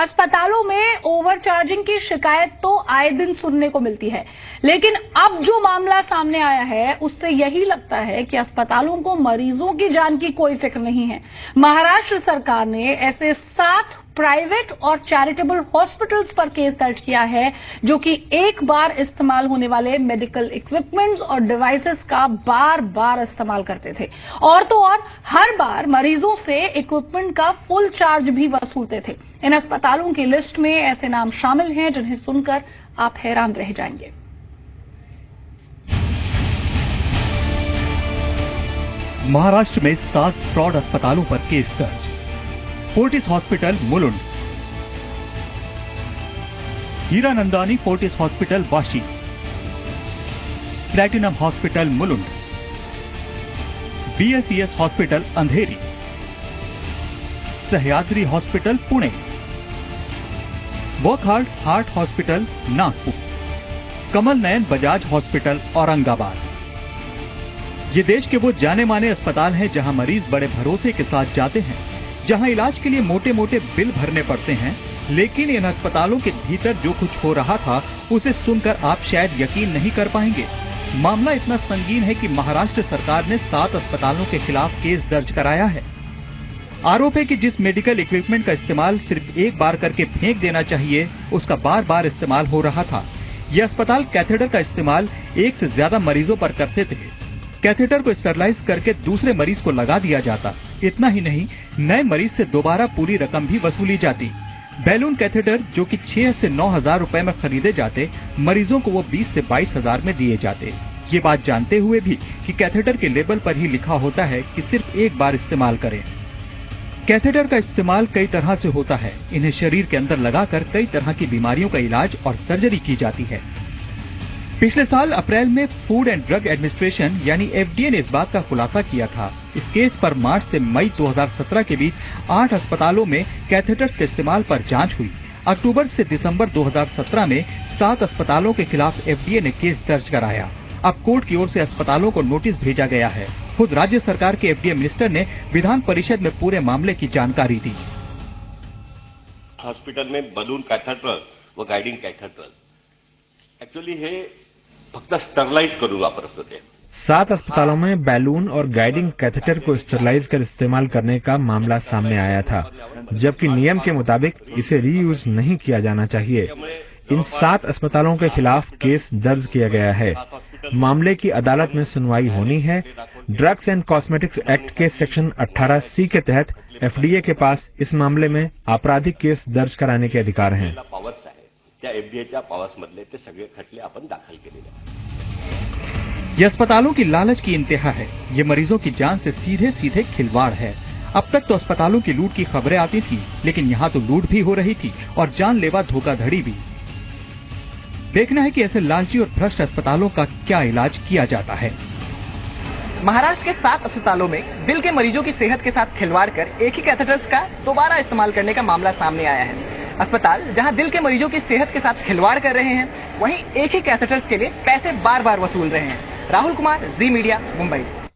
अस्पतालों में ओवरचार्जिंग की शिकायत तो आए दिन सुनने को मिलती है, लेकिन अब जो मामला सामने आया है उससे यही लगता है कि अस्पतालों को मरीजों की जान की कोई फिक्र नहीं है। महाराष्ट्र सरकार ने ऐसे 7 प्राइवेट और चैरिटेबल हॉस्पिटल्स पर केस दर्ज किया है जो कि एक बार इस्तेमाल होने वाले मेडिकल इक्विपमेंट्स और डिवाइसेस का बार बार इस्तेमाल करते थे और तो और हर बार मरीजों से इक्विपमेंट का फुल चार्ज भी वसूलते थे। इन अस्पतालों की लिस्ट में ऐसे नाम शामिल हैं जिन्हें सुनकर आप हैरान रह जाएंगे। महाराष्ट्र में 7 फ्रॉड अस्पतालों पर केस दर्ज। Fortis hospital Mulund, Hiranandani Fortis hospital Vashi, Platinum hospital Mulund, BSES hospital Andheri, Sahyadri hospital Pune, Wockhardt heart hospital Nagpur, Kamal Nayan Bajaj hospital Aurangabad. ये देश के वो जाने माने अस्पताल हैं जहां मरीज बड़े भरोसे के साथ जाते हैं, जहां इलाज के लिए मोटे मोटे बिल भरने पड़ते हैं। लेकिन इन अस्पतालों के भीतर जो कुछ हो रहा था उसे सुनकर आप शायद यकीन नहीं कर पाएंगे। मामला इतना संगीन है कि महाराष्ट्र सरकार ने 7 अस्पतालों के खिलाफ केस दर्ज कराया है। आरोप है कि जिस मेडिकल इक्विपमेंट का इस्तेमाल सिर्फ एक बार करके फेंक देना चाहिए, उसका बार बार इस्तेमाल हो रहा था। ये अस्पताल कैथेटर का इस्तेमाल एक से ज्यादा मरीजों पर करते थे। कैथेटर को स्टरलाइज करके दूसरे मरीज को लगा दिया जाता। इतना ही नहीं, नए मरीज से दोबारा पूरी रकम भी वसूली जाती। बैलून कैथेटर जो कि 6 से 9 हजार रुपए में खरीदे जाते, मरीजों को वो 20 से 22 हजार में दिए जाते। ये बात जानते हुए भी कि कैथेटर के लेबल पर ही लिखा होता है कि सिर्फ एक बार इस्तेमाल करें। कैथेटर का इस्तेमाल कई तरह से होता है। इन्हें शरीर के अंदर लगाकर कई तरह की बीमारियों का इलाज और सर्जरी की जाती है। पिछले साल अप्रैल में फूड एंड ड्रग एडमिनिस्ट्रेशन यानी FDA ने इस बात का खुलासा किया था। इस केस पर मार्च से मई 2017 के बीच 8 अस्पतालों में कैथेटर्स के इस्तेमाल पर जांच हुई। अक्टूबर से दिसंबर 2017 में 7 अस्पतालों के खिलाफ FDA ने केस दर्ज कराया। अब कोर्ट की ओर से अस्पतालों को नोटिस भेजा गया है। खुद राज्य सरकार के FDA मिनिस्टर ने विधान परिषद में पूरे मामले की जानकारी दी। हॉस्पिटल में बलून कॅथेटर व गाइडिंग कॅथेटर ऍक्च्युअली हे फक्त स्टरलाइज करून वापरत होते। 7 अस्पतालों में बैलून और गाइडिंग कैथेटर को स्टरलाइज कर इस्तेमाल करने का मामला सामने आया था, जबकि नियम के मुताबिक इसे रीयूज नहीं किया जाना चाहिए। इन 7 अस्पतालों के खिलाफ केस दर्ज किया गया है। मामले की अदालत में सुनवाई होनी है। ड्रग्स एंड कॉस्मेटिक्स एक्ट के सेक्शन 18C के तहत FDA के पास इस मामले में आपराधिक केस दर्ज कराने के अधिकार हैं। त्या FDAच्या पावर्समधले ते सगळे खटले आपण दाखल केलेले। ये अस्पतालों की लालच की इंतहा है। ये मरीजों की जान से सीधे सीधे खिलवाड़ है। अब तक तो अस्पतालों की लूट की खबरें आती थी, लेकिन यहाँ तो लूट भी हो रही थी और जानलेवा धोखाधड़ी भी। देखना है कि ऐसे लालची और भ्रष्ट अस्पतालों का क्या इलाज किया जाता है। महाराष्ट्र के 7 अस्पतालों में दिल के मरीजों की सेहत के साथ खिलवाड़ कर एक ही कैथेटर्स का दोबारा इस्तेमाल करने का मामला सामने आया है। अस्पताल जहां दिल के मरीजों की सेहत के साथ खिलवाड़ कर रहे हैं, वहीं एक ही कैथेटर्स के लिए पैसे बार बार वसूल रहे हैं। राहुल कुमार, जी मीडिया, मुंबई।